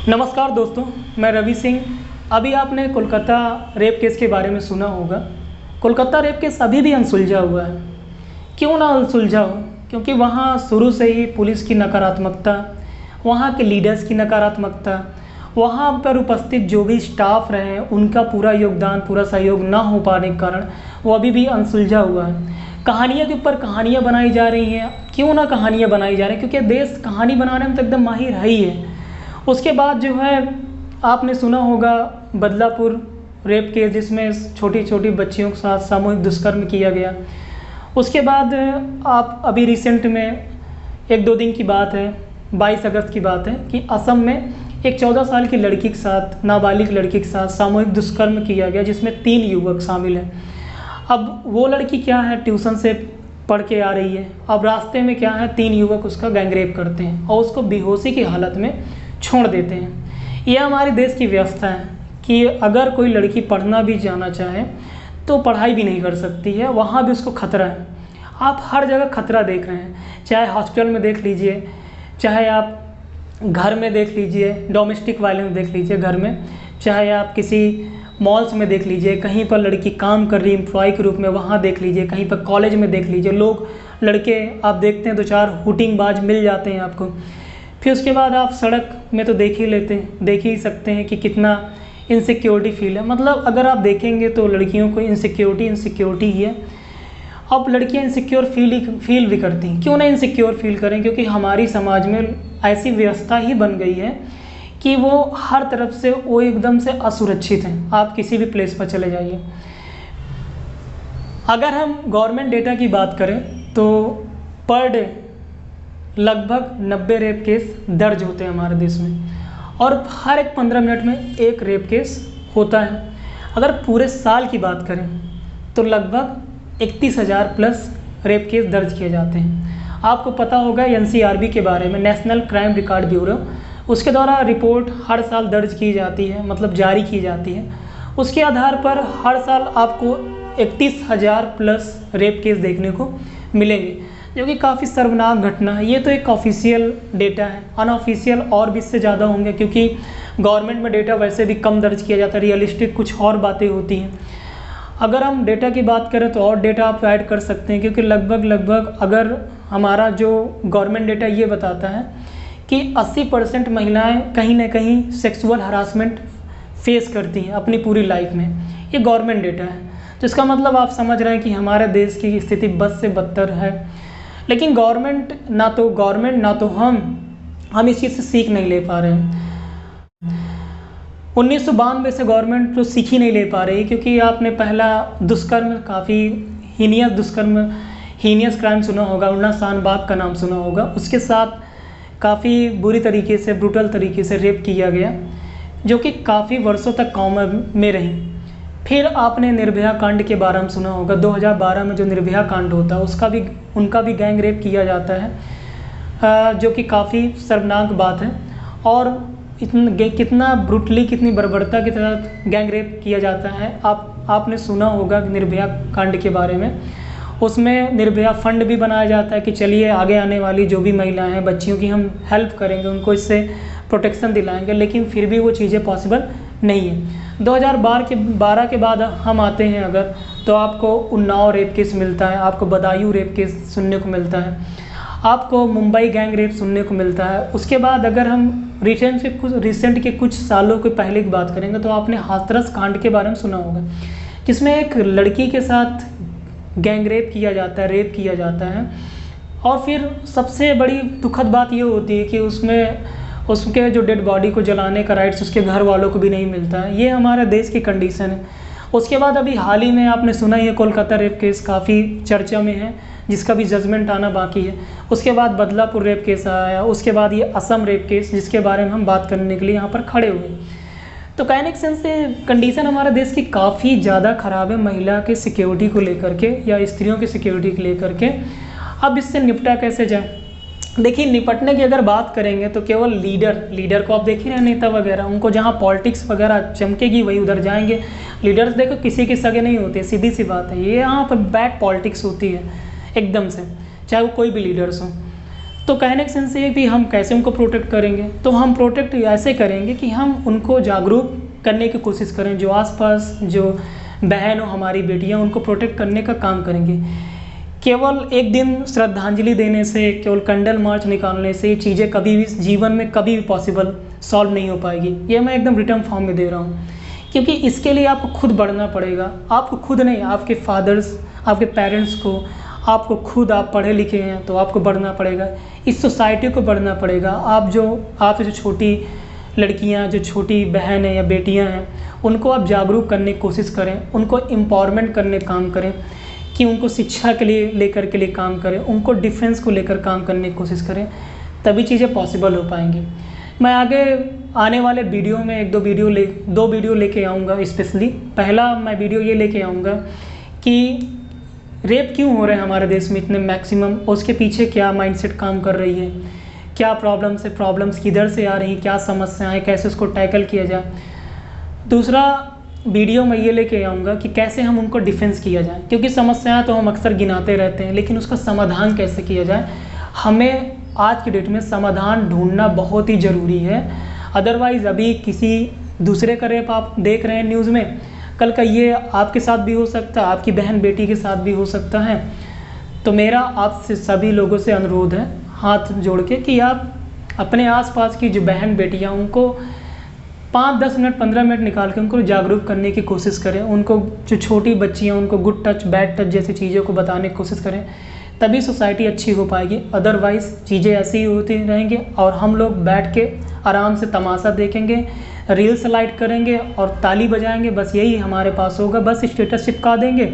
नमस्कार दोस्तों, मैं रवि सिंह। अभी आपने कोलकाता रेप केस के बारे में सुना होगा। कोलकाता रेप केस अभी भी अनसुलझा हुआ है। क्यों ना अनसुलझा हो? क्योंकि वहाँ शुरू से ही पुलिस की नकारात्मकता, वहाँ के लीडर्स की नकारात्मकता, वहाँ पर उपस्थित जो भी स्टाफ रहे हैं उनका पूरा योगदान, पूरा सहयोग ना हो पाने के कारण वो अभी भी अनसुलझा हुआ है। कहानियों के ऊपर कहानियाँ बनाई जा रही हैं। क्यों ना कहानियाँ बनाई जा रही हैं? क्योंकि देश कहानी बनाने में तो एकदम माहिर है ही है। उसके बाद जो है, आपने सुना होगा बदलापुर रेप केस, जिसमें छोटी छोटी बच्चियों के साथ सामूहिक दुष्कर्म किया गया। उसके बाद आप अभी रिसेंट में 1-2 दिन की बात है, 22 अगस्त की बात है कि असम में एक 14 साल की लड़की के साथ, नाबालिग लड़की के साथ सामूहिक दुष्कर्म किया गया, जिसमें 3 युवक शामिल हैं। अब वो लड़की क्या है, ट्यूशन से पढ़ के आ रही है। अब रास्ते में क्या है, 3 युवक उसका गैंगरेप करते हैं और उसको बेहोशी की हालत में छोड़ देते हैं। यह हमारे देश की व्यवस्था है कि अगर कोई लड़की पढ़ना भी जाना चाहे तो पढ़ाई भी नहीं कर सकती है, वहाँ भी उसको खतरा है। आप हर जगह खतरा देख रहे हैं, चाहे हॉस्पिटल में देख लीजिए, चाहे आप घर में देख लीजिए, डोमेस्टिक वायलेंस देख लीजिए घर में, चाहे आप किसी मॉल्स में देख लीजिए, कहीं पर लड़की काम कर रही एम्प्लॉय के रूप में वहाँ देख लीजिए, कहीं पर कॉलेज में देख लीजिए, लोग लड़के आप देखते हैं 2-4 हुटिंगबाज मिल जाते हैं आपको। फिर उसके बाद आप सड़क में तो देख ही सकते हैं कि कितना इनसिक्योरिटी फील है। मतलब अगर आप देखेंगे तो लड़कियों को इनसिक्योरिटी ही है। अब लड़कियां इनसिक्योर फील भी करती हैं। क्यों ना इनसिक्योर फील करें? क्योंकि हमारी समाज में ऐसी व्यवस्था ही बन गई है कि वो हर तरफ से वो एकदम से असुरक्षित हैं। आप किसी भी प्लेस पर चले जाइए। अगर हम गवर्नमेंट डेटा की बात करें तो पर डे लगभग 90 रेप केस दर्ज होते हैं हमारे देश में, और हर एक 15 मिनट में एक रेप केस होता है। अगर पूरे साल की बात करें तो लगभग 31,000 प्लस रेप केस दर्ज किए जाते हैं। आपको पता होगा NCRB के बारे में, नेशनल क्राइम रिकॉर्ड ब्यूरो, उसके द्वारा रिपोर्ट हर साल दर्ज की जाती है, मतलब जारी की जाती है। उसके आधार पर हर साल आपको 31,000 प्लस रेप केस देखने को मिलेंगे, जो कि काफ़ी शर्मनाक घटना है। ये तो एक ऑफिशियल डेटा है, अनऑफिशियल और भी इससे ज़्यादा होंगे, क्योंकि गवर्नमेंट में डेटा वैसे भी कम दर्ज किया जाता है, रियलिस्टिक कुछ और बातें होती हैं। अगर हम डेटा की बात करें तो और डेटा आप ऐड कर सकते हैं, क्योंकि लगभग अगर हमारा जो गवर्नमेंट डेटा ये बताता है कि 80% महिलाएँ कहीं ना कहीं सेक्सुअल हरासमेंट फेस करती हैं अपनी पूरी लाइफ में। ये गवर्नमेंट डेटा है, तो इसका मतलब आप समझ रहे हैं कि हमारे देश की स्थिति बद से बदतर है। लेकिन गवर्नमेंट ना तो हम इस चीज़ से सीख नहीं ले पा रहे हैं। 1992 से गवर्नमेंट तो सीख ही नहीं ले पा रही, क्योंकि आपने पहला दुष्कर्म, काफ़ी हीनियस क्राइम सुना होगा, उन्ना शानबाग का नाम सुना होगा। उसके साथ काफ़ी बुरी तरीके से, ब्रूटल तरीके से रेप किया गया, जो कि काफ़ी वर्षों तक कॉमा में रही। फिर आपने निर्भया कांड के बारे में सुना होगा। 2012 में जो निर्भया कांड होता है उनका भी गैंग रेप किया जाता है, जो कि काफ़ी शर्मनाक बात है। और कितना ब्रूटली, कितनी बर्बरता के साथ गैंग रेप किया जाता है। आपने सुना होगा निर्भया कांड के बारे में। उसमें निर्भया फंड भी बनाया जाता है कि चलिए आगे आने वाली जो भी महिलाएं हैं, बच्चियों की हम हेल्प करेंगे, उनको इससे प्रोटेक्शन दिलाएंगे। लेकिन फिर भी वो चीज़ें पॉसिबल नहीं है। 2012 के बाद हम आते हैं अगर, तो आपको उन्नाव रेप केस मिलता है, आपको बदायूं रेप केस सुनने को मिलता है, आपको मुंबई गैंग रेप सुनने को मिलता है। उसके बाद अगर हम रिसेंट के कुछ सालों के पहले की बात करेंगे तो आपने हाथरस कांड के बारे में सुना होगा, जिसमें एक लड़की के साथ गैंग रेप किया जाता है। और फिर सबसे बड़ी दुखद बात ये होती है कि उसके जो डेड बॉडी को जलाने का राइट्स उसके घर वालों को भी नहीं मिलता है। ये हमारे देश की कंडीशन है। उसके बाद अभी हाल ही में आपने सुना ही है, कोलकाता रेप केस काफ़ी चर्चा में है, जिसका भी जजमेंट आना बाकी है। उसके बाद बदलापुर रेप केस आया, उसके बाद ये असम रेप केस, जिसके बारे में हम बात करने के लिए यहाँ पर खड़े हुए। तो कहने के सेंस से कंडीशन हमारे देश की काफ़ी ज़्यादा ख़राब है, महिला के सिक्योरिटी को लेकर के या स्त्रियों की सिक्योरिटी को लेकर के। अब इससे निपटा कैसे जाए? देखिए, निपटने की अगर बात करेंगे तो केवल लीडर को आप देख ही रहे, नेता वगैरह, उनको जहाँ पॉलिटिक्स वगैरह चमकेगी वही उधर जाएंगे। लीडर्स देखो किसी के सगे नहीं होते, सीधी सी बात है। ये यहाँ पर बैड पॉलिटिक्स होती है एकदम से, चाहे वो कोई भी लीडर्स हो। तो कहने का सेंस ये कि हम कैसे उनको प्रोटेक्ट करेंगे, तो हम प्रोटेक्ट ऐसे करेंगे कि हम उनको जागरूक करने की कोशिश करें, जो आसपास जो बहन हो हमारी बेटियां, उनको प्रोटेक्ट करने का काम करेंगे। केवल एक दिन श्रद्धांजलि देने से, केवल कैंडल मार्च निकालने से ये चीज़ें कभी भी जीवन में कभी भी पॉसिबल सॉल्व नहीं हो पाएगी। ये मैं एकदम रिटर्न फॉर्म में दे रहा हूँ, क्योंकि इसके लिए आपको खुद बढ़ना पड़ेगा। आपको खुद नहीं, आपके फादर्स, आपके पेरेंट्स को, आपको खुद, आप पढ़े लिखे हैं तो आपको बढ़ना पड़ेगा, इस सोसाइटी को बढ़ना पड़ेगा। आप जो छोटी लड़कियां, जो छोटी बहन हैं या बेटियां हैं, उनको आप जागरूक करने की कोशिश करें, उनको एम्पावरमेंट करने का काम करें, कि उनको शिक्षा के लिए काम करें, उनको डिफेंस को लेकर काम करने की कोशिश करें, तभी चीज़ें पॉसिबल हो पाएंगी। मैं आगे आने वाले वीडियो में दो वीडियो लेके आऊँगा स्पेशली। पहला मैं वीडियो ये लेके आऊँगा कि रेप क्यों हो रहे हैं हमारे देश में इतने मैक्सिमम, उसके पीछे क्या माइंडसेट काम कर रही है, क्या प्रॉब्लम्स किधर से आ रही हैं, क्या समस्याएं, कैसे उसको टैकल किया जाए। दूसरा वीडियो मैं ये लेके आऊँगा कि कैसे हम उनको डिफेंस किया जाए, क्योंकि समस्याएं तो हम अक्सर गिनाते रहते हैं, लेकिन उसका समाधान कैसे किया जाए, हमें आज की डेट में समाधान ढूंढना बहुत ही ज़रूरी है। अदरवाइज़ अभी किसी दूसरे का रेप आप देख रहे हैं न्यूज़ में, कल का ये आपके साथ भी हो सकता है, आपकी बहन बेटी के साथ भी हो सकता है। तो मेरा आपसे सभी लोगों से अनुरोध है, हाथ जोड़ के, कि आप अपने आसपास की जो बहन बेटियां, उनको 5-10 मिनट 15 मिनट निकाल के उनको जागरूक करने की कोशिश करें। उनको, जो छोटी बच्चियां, उनको गुड टच बैड टच जैसी चीज़ों को बताने की कोशिश करें, तभी सोसाइटी अच्छी हो पाएगी। अदरवाइज़ चीज़ें ऐसी ही होती रहेंगी और हम लोग बैठ के आराम से तमाशा देखेंगे, रील्स लाइक करेंगे और ताली बजाएंगे, बस यही हमारे पास होगा। बस स्टेटस चिपका देंगे,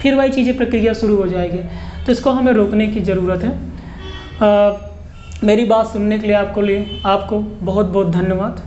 फिर वही चीज़ें प्रक्रिया शुरू हो जाएगी। तो इसको हमें रोकने की ज़रूरत है। मेरी बात सुनने के लिए आपको बहुत बहुत धन्यवाद।